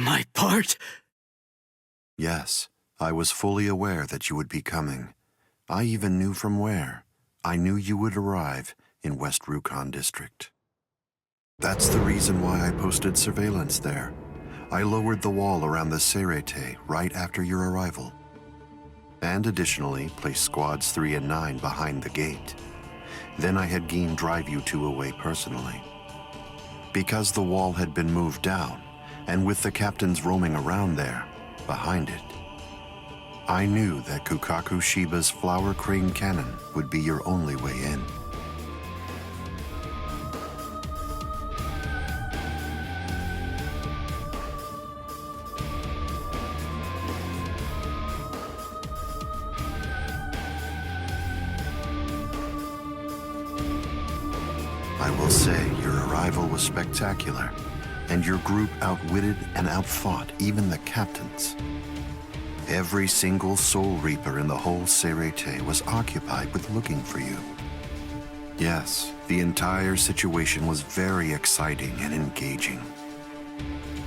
My part? Yes, I was fully aware that you would be coming. I even knew from where. I knew you would arrive in West Rukon District. That's the reason why I posted surveillance there. I lowered the wall around the Serete right after your arrival. And additionally, placed squads 3 and 9 behind the gate. Then I had Geen drive you two away personally. Because the wall had been moved down, and with the captains roaming around there, behind it, I knew that Kukaku Shiba's flower crane cannon would be your only way in. I will say your arrival was spectacular, and your group outwitted and outfought even the captains. Every single Soul Reaper in the whole Serete was occupied with looking for you. Yes, the entire situation was very exciting and engaging.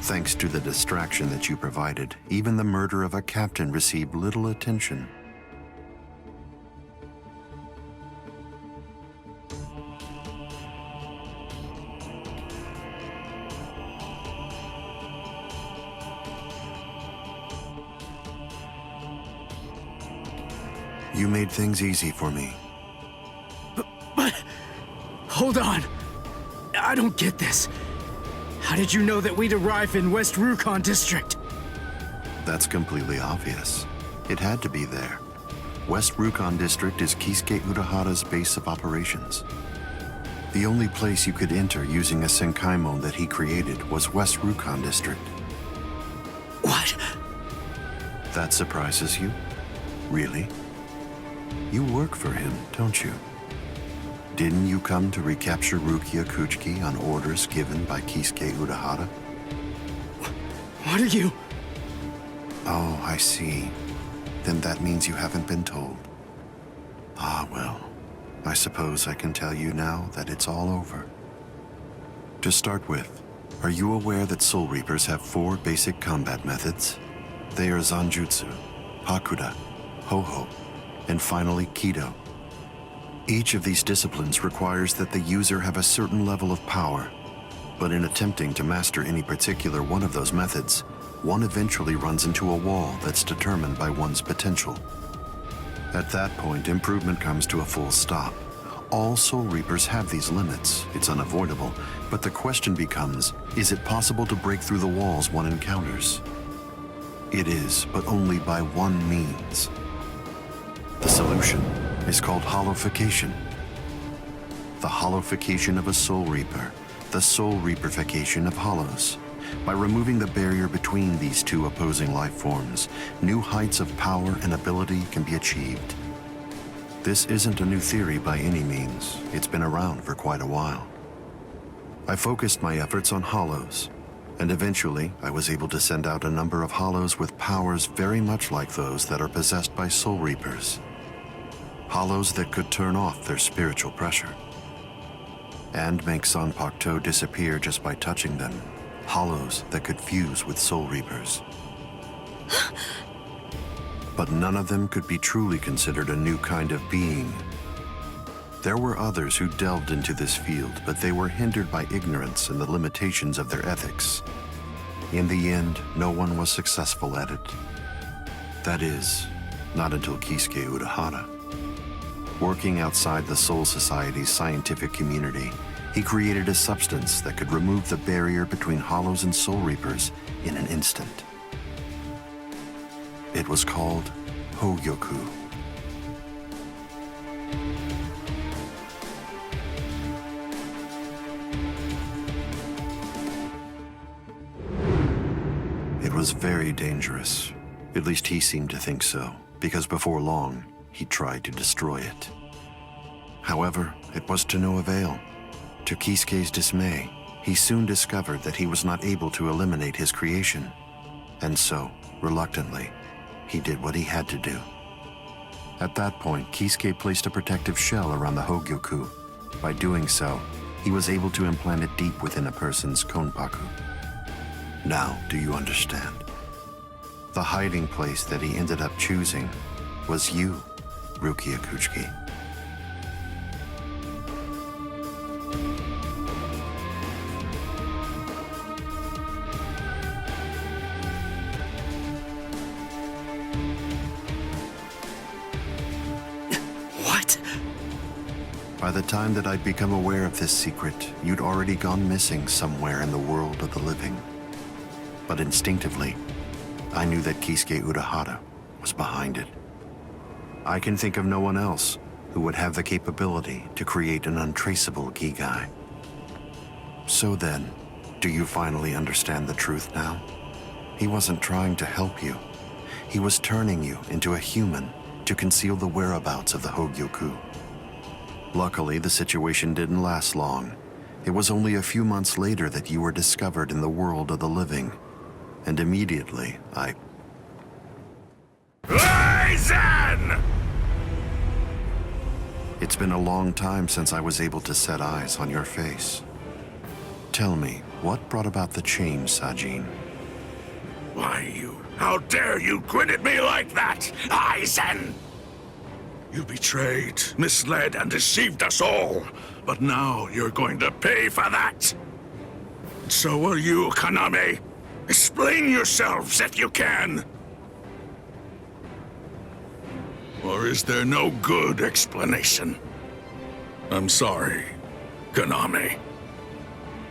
Thanks to the distraction that you provided, even the murder of a captain received little attention. You made things easy for me. But... hold on. I don't get this. How did you know that we'd arrive in West Rukon District? That's completely obvious. It had to be there. West Rukon District is Kisuke Urahara's base of operations. The only place you could enter using a Senkaimon that he created was West Rukon District. What? That surprises you? Really? You work for him, don't you? Didn't you come to recapture Rukia Kuchiki on orders given by Kisuke Urahara? What are you... Oh, I see. Then that means you haven't been told. Ah, well. I suppose I can tell you now that it's all over. To start with, are you aware that Soul Reapers have 4 basic combat methods? They are Zanjutsu, Hakuda, Ho-Ho, and finally Kido. Each of these disciplines requires that the user have a certain level of power, but in attempting to master any particular one of those methods, one eventually runs into a wall that's determined by one's potential. At that point, improvement comes to a full stop. All Soul Reapers have these limits, it's unavoidable, but the question becomes, is it possible to break through the walls one encounters? It is, but only by one means. The solution is called hollowification. The hollowification of a Soul Reaper, the Soul Reaperification of hollows. By removing the barrier between these two opposing life forms, new heights of power and ability can be achieved. This isn't a new theory by any means. It's been around for quite a while. I focused my efforts on hollows, and eventually I was able to send out a number of hollows with powers very much like those that are possessed by Soul Reapers. Hollows that could turn off their spiritual pressure and make Zanpakuto disappear just by touching them. Hollows that could fuse with Soul Reapers. But none of them could be truly considered a new kind of being. There were others who delved into this field, but they were hindered by ignorance and the limitations of their ethics. In the end, no one was successful at it. That is, not until Kisuke Urahara. Working outside the Soul Society's scientific community, he created a substance that could remove the barrier between hollows and Soul Reapers in an instant. It was called Hogyoku. It was very dangerous. At least he seemed to think so, because before long, he tried to destroy it. However, it was to no avail. To Kisuke's dismay, he soon discovered that he was not able to eliminate his creation. And so, reluctantly, he did what he had to do. At that point, Kisuke placed a protective shell around the Hogyoku. By doing so, he was able to implant it deep within a person's konpaku. Now, do you understand? The hiding place that he ended up choosing was you, Rukia Kuchiki. What? By the time that I'd become aware of this secret, you'd already gone missing somewhere in the world of the living. But instinctively, I knew that Kisuke Urahara was behind it. I can think of no one else who would have the capability to create an untraceable Gigai. So then, do you finally understand the truth now? He wasn't trying to help you. He was turning you into a human to conceal the whereabouts of the Hogyoku. Luckily, the situation didn't last long. It was only a few months later that you were discovered in the world of the living. And immediately, Aizen! It's been a long time since I was able to set eyes on your face. Tell me, what brought about the change, Sajin? Why, how dare you grin at me like that, Aizen? You betrayed, misled, and deceived us all. But now you're going to pay for that. So will you, Kaname. Explain yourselves if you can. Or is there no good explanation? I'm sorry, Kaname.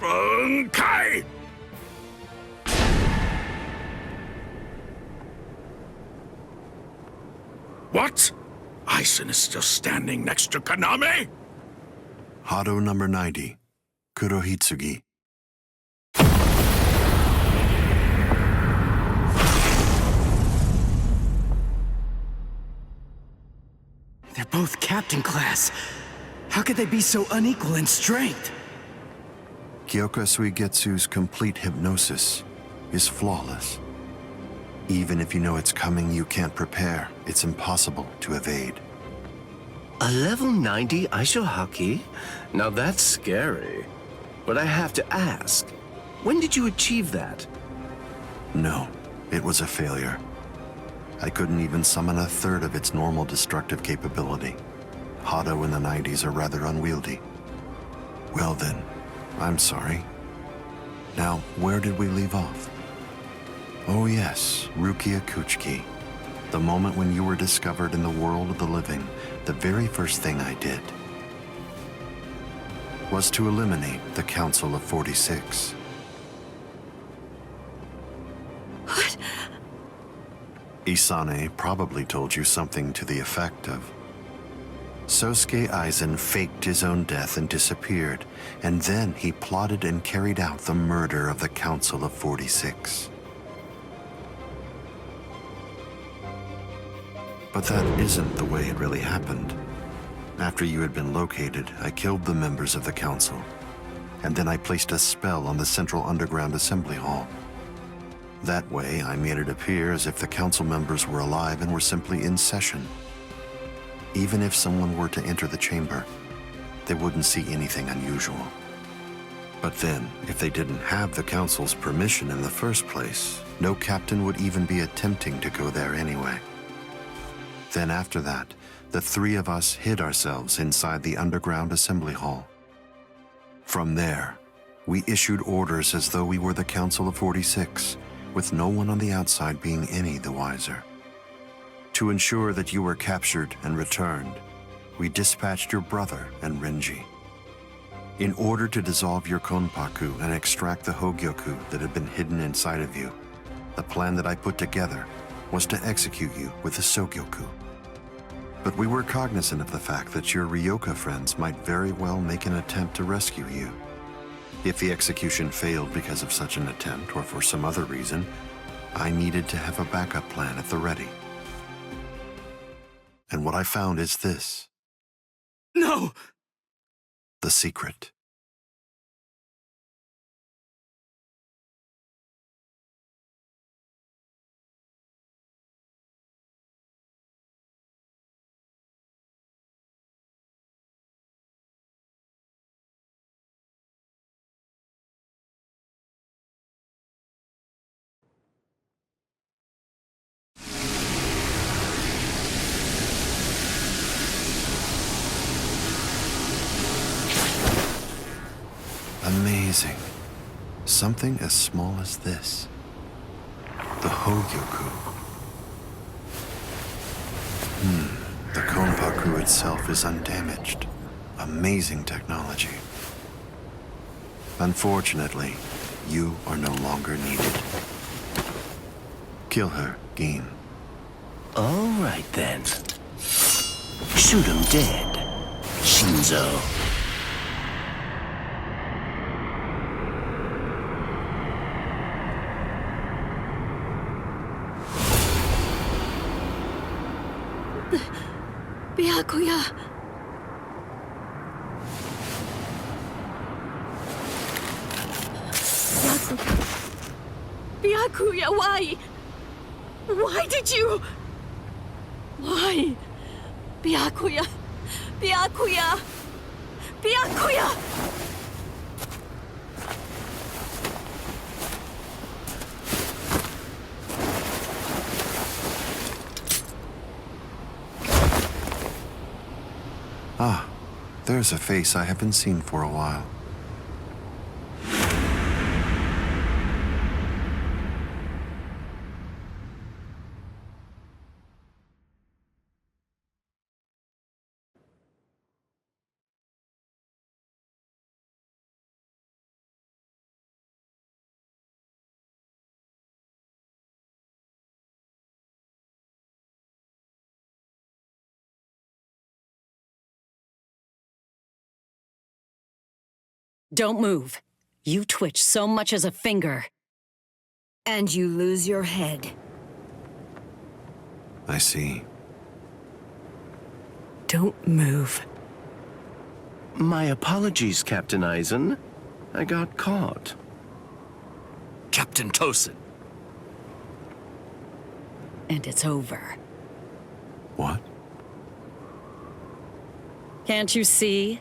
Bunkai! What? Aizen is still standing next to Kaname? Hado number 90, Kurohitsugi. They're both captain class. How could they be so unequal in strength? Kyoka Suigetsu's complete hypnosis is flawless. Even if you know it's coming, you can't prepare. It's impossible to evade. A level 90 Aisho Haki? Now that's scary. But I have to ask, when did you achieve that? No, it was a failure. I couldn't even summon a third of its normal destructive capability. Hado in the 90s are rather unwieldy. Well then, I'm sorry. Now, where did we leave off? Oh yes, Rukia Kuchiki. The moment when you were discovered in the world of the living, the very first thing I did was to eliminate the Council of 46. What? Isane probably told you something to the effect of, Sosuke Aizen faked his own death and disappeared, and then he plotted and carried out the murder of the Council of 46. But that isn't the way it really happened. After you had been located, I killed the members of the council, and then I placed a spell on the central underground assembly hall. That way, I made it appear as if the council members were alive and were simply in session. Even if someone were to enter the chamber, they wouldn't see anything unusual. But then, if they didn't have the council's permission in the first place, no captain would even be attempting to go there anyway. Then after that, the three of us hid ourselves inside the underground assembly hall. From there, we issued orders as though we were the Council of 46, with no one on the outside being any the wiser. To ensure that you were captured and returned, we dispatched your brother and Renji. In order to dissolve your Konpaku and extract the Hogyoku that had been hidden inside of you, the plan that I put together was to execute you with the Sogyoku. But we were cognizant of the fact that your Ryoka friends might very well make an attempt to rescue you. If the execution failed because of such an attempt or for some other reason, I needed to have a backup plan at the ready. And what I found is this. No! The secret. Amazing. Something as small as this. The Hogyoku. The Konpaku itself is undamaged. Amazing technology. Unfortunately, you are no longer needed. Kill her, Gin. All right, then. Shoot him dead, Shinzo. Byakuya. Byakuya, why? Why did you? Why? Byakuya. Byakuya. Byakuya. Ah, there's a face I haven't seen for a while. Don't move. You twitch so much as a finger. And you lose your head. I see. Don't move. My apologies, Captain Eisen. I got caught. Captain Tosin. And it's over. What? Can't you see?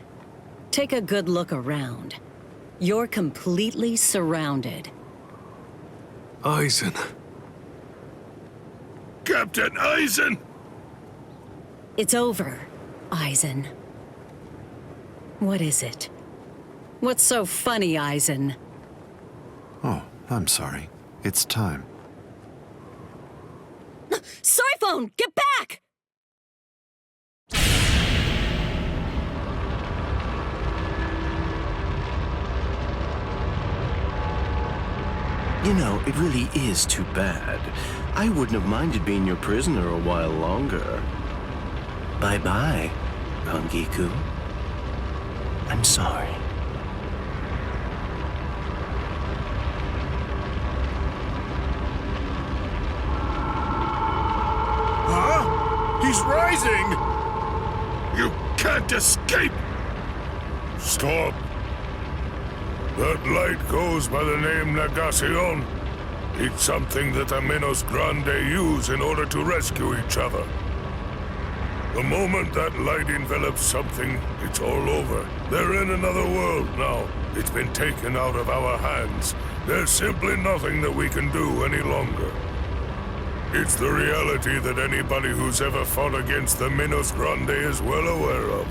Take a good look around. You're completely surrounded. Eisen. Captain Eisen! It's over, Eisen. What is it? What's so funny, Eisen? Oh, I'm sorry. It's time. Soiphone, get back! You know, it really is too bad. I wouldn't have minded being your prisoner a while longer. Bye-bye, Rangiku. I'm sorry. Huh? He's rising! You can't escape! Stop! That light goes by the name Negacion. It's something that the Minos Grande use in order to rescue each other. The moment that light envelops something, it's all over. They're in another world now. It's been taken out of our hands. There's simply nothing that we can do any longer. It's the reality that anybody who's ever fought against the Minos Grande is well aware of.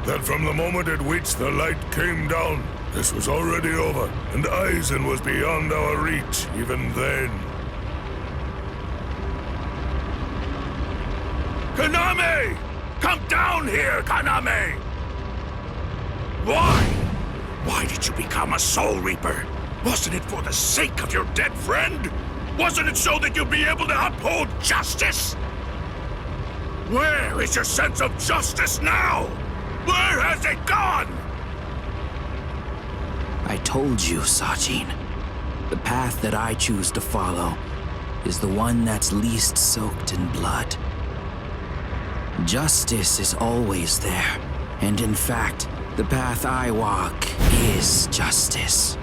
That from the moment at which the light came down, this was already over, and Eisen was beyond our reach even then. Kaname! Come down here, Kaname! Why? Why did you become a Soul Reaper? Wasn't it for the sake of your dead friend? Wasn't it so that you'd be able to uphold justice? Where is your sense of justice now? Where has it gone? I told you, Sachin. The path that I choose to follow is the one that's least soaked in blood. Justice is always there, and in fact, the path I walk is justice.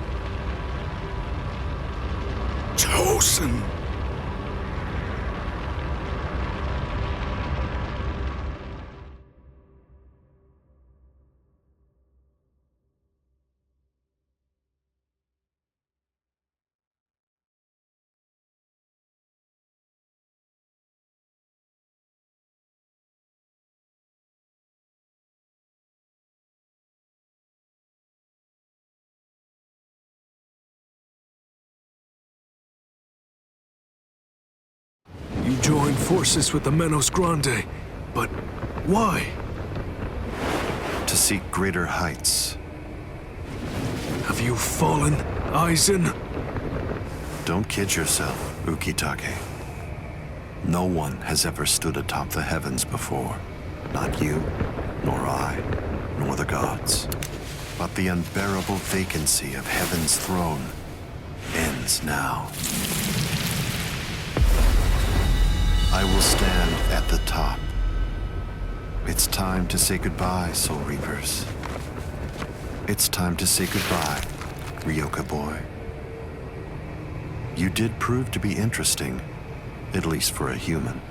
Tosin! join forces with the Menos Grande. But why? To seek greater heights. Have you fallen, Aizen? Don't kid yourself, Ukitake. No one has ever stood atop the heavens before. Not you, nor I, nor the gods. But the unbearable vacancy of heaven's throne ends now. I will stand at the top. It's time to say goodbye, Soul Reapers. It's time to say goodbye, Ryoka boy. You did prove to be interesting, at least for a human.